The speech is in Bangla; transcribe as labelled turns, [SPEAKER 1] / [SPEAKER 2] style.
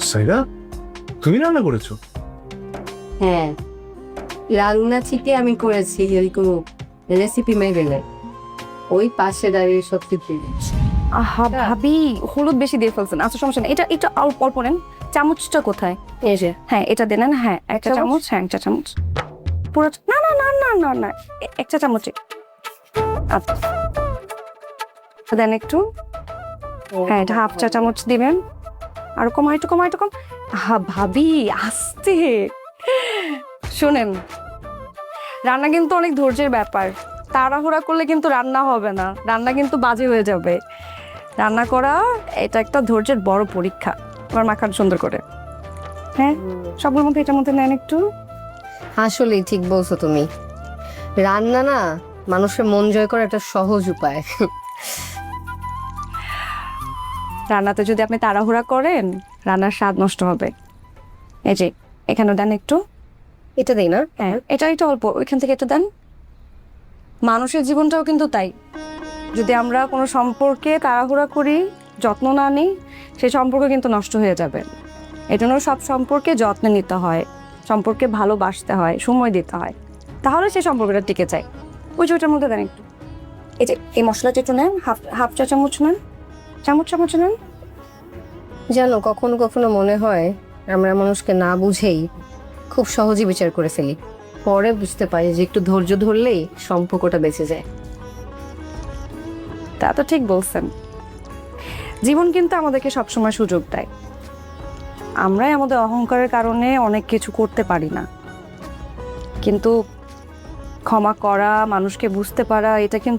[SPEAKER 1] সাইরা, তুমি রান্না করেছো?
[SPEAKER 2] হ্যাঁ, রান্না থেকে আমি করেছি এরকম রেসিপি মেগেলে ওই পাশে দাঁড়িয়ে সব কিছু
[SPEAKER 3] আহা ভাবি, হলুদ বেশি দিয়ে ফেলছেন। আচ্ছা সমস্যা নেই, এটা একটু অল্প অল্প নেন। চামচটা কোথায়?
[SPEAKER 2] এই যে
[SPEAKER 3] হ্যাঁ এটা দেন। হ্যাঁ একটা চামচ, হ্যাঁ একটা চামচ পুরো। না না না না না না, একটা চামচে। আচ্ছা দেন একটু। হ্যাঁ এটা হাফ চা চামচ দিবেন। আর কম, একটু কম, একটু কম। হা ভাবি আস্তে শোনেন, রান্না কিন্তু অনেক ধৈর্যের ব্যাপার। তাড়াহুড়া করলে কিন্তু রান্না হবে না, রান্না কিন্তু বাজে হয়ে যাবে। রান্না করা এটা একটা ধৈর্যের বড় পরীক্ষা। আবার মাখান সুন্দর করে। হ্যাঁ সবগুলোর মধ্যে এটার মধ্যে নেন একটু।
[SPEAKER 2] আসলেই ঠিক বলছো তুমি, রান্না না মানুষের মন জয় করার একটা সহজ উপায়।
[SPEAKER 3] রান্নাতে যদি আপনি তাড়াহুড়া করেন, রান্নার স্বাদ নষ্ট হবে। এই যে এখানে দেন একটু।
[SPEAKER 2] এটা দেই না?
[SPEAKER 3] হ্যাঁ এটা একটু অল্প, ওইখান থেকে একটু দেন। মানুষের জীবনটাও কিন্তু তাই, যদি আমরা কোনো সম্পর্কে তাড়াহুড়া করি, যত্ন না নিই, সেই সম্পর্ক কিন্তু নষ্ট হয়ে যাবে। এই জন্য সব সম্পর্কে যত্ন নিতে হয়, সম্পর্কে ভালোবাসতে হয়, সময় দিতে হয়, তাহলে সেই সম্পর্কটা টিকে যায়। ওই যে ওইটার মধ্যে দেন একটু। এই যে এই মশলাটা একটু নেন, হাফ চা চামচ নেন, চামচ নেন।
[SPEAKER 2] জানো, কখনো কখনো মনে হয় আমরা মানুষকে না বুঝেই খুব সহজে বিচার করে ফেলি। পরে বুঝতে পারি যে একটু ধৈর্য ধরলেই সম্পর্কটা বেঁচে যায়।
[SPEAKER 3] তা তো ঠিক বলছেন। জীবন কিন্তু আমাদেরকে সবসময় সুযোগ দেয়। আমরাই আমাদের অহংকারের কারণে অনেক কিছু করতে পারি না, কিন্তু ক্ষমা করা, মানুষকে বুঝতে পারা, এটা কিন্তু